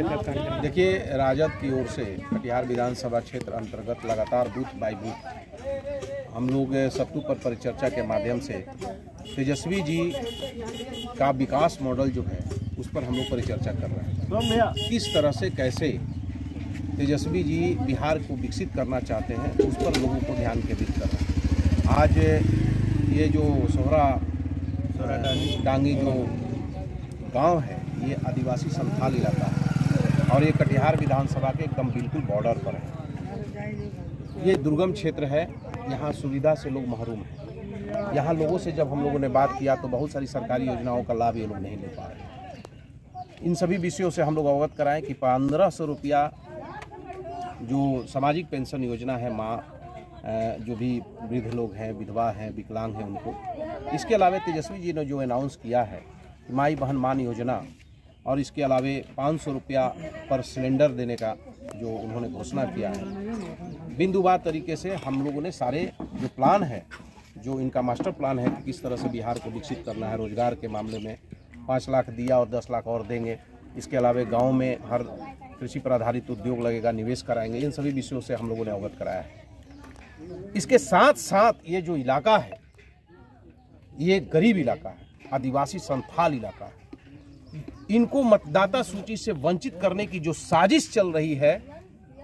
कैसे का कार्यक्रम? देखिए, राजद की ओर से कटिहार विधानसभा क्षेत्र अंतर्गत लगातार बूथ बाई बूथ हम लोग सत्तू पर परिचर्चा के माध्यम से तेजस्वी जी का विकास मॉडल जो है उस पर हम लोग परिचर्चा कर रहे हैं। किस तरह से कैसे तेजस्वी जी बिहार को विकसित करना चाहते हैं उस पर लोगों को ध्यान केंद्रित कर रहे हैं। आज ये जो सोहरा डांगी जो गांव है ये आदिवासी संथाल इलाका है और ये कटिहार विधानसभा के एकदम बिल्कुल बॉर्डर पर है। ये दुर्गम क्षेत्र है, यहाँ सुविधा से लोग महरूम हैं। यहाँ लोगों से जब हम लोगों ने बात किया तो बहुत सारी सरकारी योजनाओं का लाभ ये लोग नहीं ले पा रहे। इन सभी विषयों से हम लोग अवगत कराएं कि 1500 रुपया जो सामाजिक पेंशन योजना है माँ जो भी वृद्ध लोग हैं, विधवा हैं, विकलांग हैं उनको, इसके अलावा तेजस्वी जी ने जो अनाउंस किया है माई बहन मान योजना और इसके अलावे 500 रुपया पर सिलेंडर देने का जो उन्होंने घोषणा किया है, बिंदुवार तरीके से हम लोगों ने सारे जो प्लान है, जो इनका मास्टर प्लान है कि किस तरह से बिहार को विकसित करना है। रोजगार के मामले में 5 लाख दिया और 10 लाख और देंगे। इसके अलावा गांव में हर कृषि पर आधारित उद्योग लगेगा, निवेश कराएंगे। इन सभी विषयों से हम लोगों ने अवगत कराया है। इसके साथ साथ ये जो इलाका है ये गरीब इलाका है, आदिवासी संथाल इलाका है। इनको मतदाता सूची से वंचित करने की जो साजिश चल रही है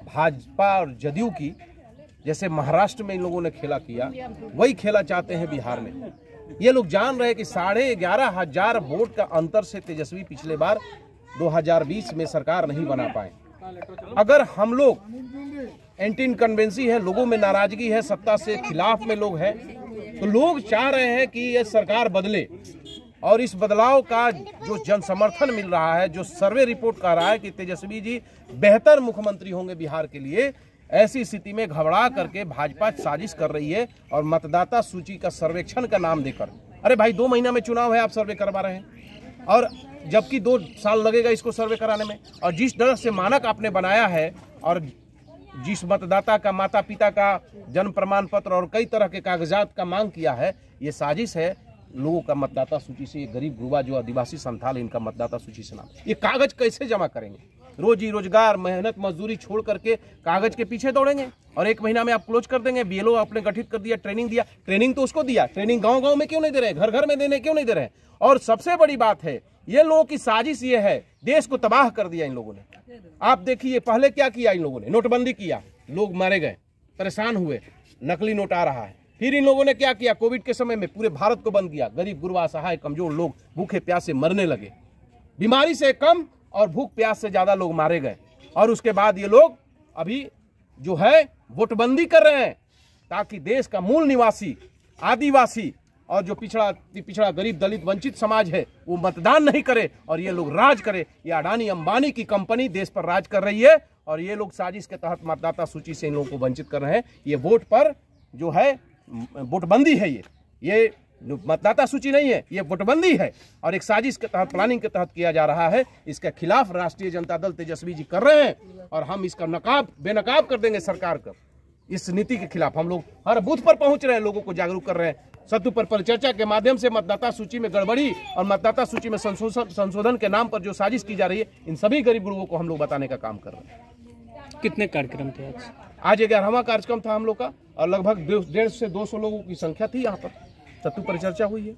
भाजपा और जदयू की, जैसे महाराष्ट्र में इन लोगों ने खेला किया वही खेला चाहते हैं बिहार में। ये लोग जान रहे हैं कि 11,500 वोट का अंतर से तेजस्वी पिछले बार 2020 में सरकार नहीं बना पाए। अगर हम लोग एंटी इनकम्बेंसी है, लोगों में नाराजगी है, सत्ता से खिलाफ में लोग हैं, तो लोग चाह रहे हैं कि ये सरकार बदले और इस बदलाव का जो जन समर्थन मिल रहा है, जो सर्वे रिपोर्ट कह रहा है कि तेजस्वी जी बेहतर मुख्यमंत्री होंगे बिहार के लिए, ऐसी स्थिति में घबरा करके भाजपा साजिश कर रही है और मतदाता सूची का सर्वेक्षण का नाम देकर, अरे भाई 2 महीना में चुनाव है, आप सर्वे करवा रहे हैं और जबकि 2 साल लगेगा इसको सर्वे कराने में। और जिस तरह से मानक आपने बनाया है और जिस मतदाता का माता पिता का जन्म प्रमाण पत्र और कई तरह के कागजात का मांग किया है, ये साजिश है लोगों का मतदाता सूची से। ये गरीब गुरबा जो आदिवासी संथाल इनका मतदाता सूची से नाम, ये कागज कैसे जमा करेंगे? रोजी रोजगार मेहनत मजदूरी छोड़ करके कागज के पीछे दौड़ेंगे और 1 महीना में आप क्लोज कर देंगे। बीएलओ आपने गठित कर दिया, ट्रेनिंग दिया, ट्रेनिंग तो उसको दिया, ट्रेनिंग गांव-गांव में क्यों नहीं दे रहे, घर घर में देने क्यों नहीं दे रहे? और सबसे बड़ी बात है ये लोगों की साजिश ये है, देश को तबाह कर दिया इन लोगों ने। आप देखिए पहले क्या किया इन लोगों ने, नोटबंदी किया, लोग मारे गए, परेशान हुए, नकली नोट आ रहा है। फिर इन लोगों ने क्या किया, कोविड के समय में पूरे भारत को बंद किया, गरीब गुरबा असहाय कमजोर लोग भूखे प्यास से मरने लगे, बीमारी से कम और भूख प्यास से ज्यादा लोग मारे गए। और उसके बाद ये लोग अभी जो है वोटबंदी कर रहे हैं ताकि देश का मूल निवासी आदिवासी और जो पिछड़ा गरीब दलित वंचित समाज है वो मतदान नहीं करे और ये लोग राज करे। ये अडानी अंबानी की कंपनी देश पर राज कर रही है और ये लोग साजिश के तहत मतदाता सूची से इन लोगों को वंचित कर रहे हैं। ये वोट पर जो है वोटबंदी है, ये मतदाता सूची नहीं है, ये वोटबंदी है और एक साजिश के तहत प्लानिंग के तहत किया जा रहा है। इसके खिलाफ राष्ट्रीय जनता दल तेजस्वी जी कर रहे हैं और हम इसका बेनकाब कर देंगे सरकार का। इस नीति के खिलाफ हम लोग हर बूथ पर पहुंच रहे हैं, लोगों को जागरूक कर रहे हैं। सत्तू पर परिचर्चा के माध्यम से मतदाता सूची में गड़बड़ी और मतदाता सूची में संशोधन के नाम पर जो साजिश की जा रही है, इन सभी गरीब लोगों को हम लोग बताने का काम कर रहे हैं। कितने कार्यक्रम थे आज 11वां कार्यक्रम था हम लोग का और लगभग 150 से 200 लोगों की संख्या थी। यहाँ पर सत्तू परिचर्चा हुई है।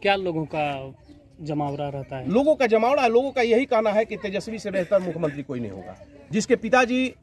क्या लोगों का जमावड़ा रहता है? लोगों का जमावड़ा, लोगों का यही कहना है कि तेजस्वी से बेहतर मुख्यमंत्री कोई नहीं होगा। जिसके पिताजी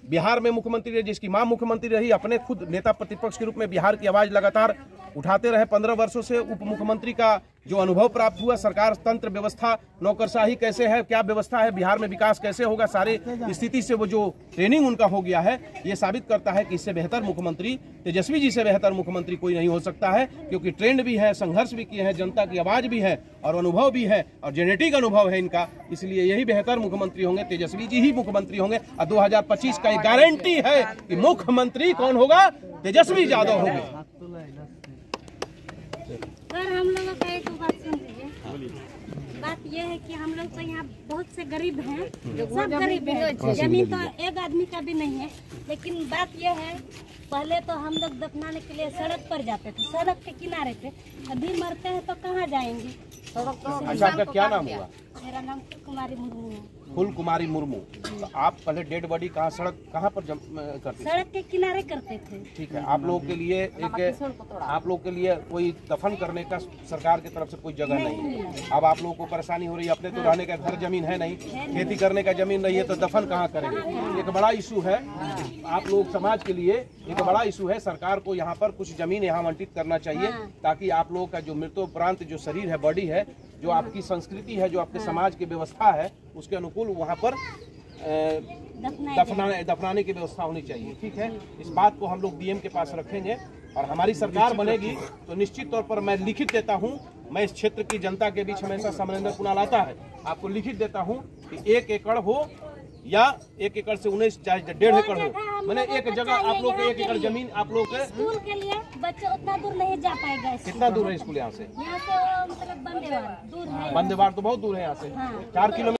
बिहार में मुख्यमंत्री रहे, जिसकी मां मुख्यमंत्री रही, अपने खुद नेता प्रतिपक्ष के रूप में बिहार की आवाज लगातार उठाते रहे 15 वर्षों से, उप मुख्यमंत्री का जो अनुभव प्राप्त हुआ, सरकार तंत्र व्यवस्था नौकरशाही कैसे है, क्या व्यवस्था है, बिहार में विकास कैसे होगा, सारे स्थिति से वो जो ट्रेनिंग उनका हो गया है, ये साबित करता है कि इससे बेहतर मुख्यमंत्री, तेजस्वी जी से बेहतर मुख्यमंत्री कोई नहीं हो सकता है। क्योंकि ट्रेंड भी है, संघर्ष भी किए हैं, जनता की आवाज भी है और अनुभव भी है और जेनेटिक अनुभव है इनका, इसलिए यही बेहतर मुख्यमंत्री होंगे, तेजस्वी जी ही मुख्यमंत्री होंगे। और 2025 का एक गारंटी है कि मुख्यमंत्री कौन होगा, तेजस्वी यादव होंगे। सर हम लोगों का एक बात सुन लीजिए। बात यह है कि हम लोग तो यहाँ बहुत से गरीब हैं, सब गरीब हैं, जमीन तो एक आदमी का भी नहीं है। लेकिन बात यह है, पहले तो हम लोग दफनाने के लिए सड़क पर जाते थे, सड़क के किनारे पे। अभी मरते हैं तो कहाँ जाएंगे? अच्छा, आपका क्या नाम हुआ? मेरा नाम कुमारी मुर्मू है। फूल कुमारी मुर्मू। तो आप पहले डेड बॉडी कहाँ पर करते थे? सड़क के किनारे करते थे। ठीक है, आप लोगों के लिए आप लोग के लिए कोई दफन करने का सरकार की तरफ से कोई जगह नहीं है। अब आप लोगों को परेशानी हो रही है, अपने तो रहने का घर जमीन है नहीं, खेती करने का जमीन नहीं है, तो दफन कहाँ करेंगे? एक बड़ा इशू है आप लोग समाज के लिए, एक बड़ा इशू है। सरकार को यहाँ पर कुछ जमीन यहाँ आवंटित करना चाहिए, ताकि आप लोगों का जो मृत्युपरांत जो शरीर है, बॉडी है, जो आपकी संस्कृति है, जो आपके समाज की व्यवस्था है, उसके अनुकूल वहाँ पर दफनाने की व्यवस्था होनी चाहिए। ठीक है, इस बात को हम लोग डीएम के पास रखेंगे और हमारी सरकार बनेगी तो निश्चित तौर पर मैं लिखित देता हूँ, मैं इस क्षेत्र की जनता के बीच हमेशा समन्वय कुणाल आता है, आपको लिखित देता हूँ कि 1 एकड़ हो या 1 एकड़ से 19 चाहे 1.5 एकड़ हो, मैंने एक जगह आप लोग के 1 एकड़ जमीन आप लोग के स्कूल के लिए बच्चे उतना दूर नहीं जा पाएगा। कितना दूर है स्कूल यहाँ से? यहाँ से मतलब बंदेवार दूर है। बंदेवार तो बहुत दूर है यहाँ से, 4 किलोमीटर।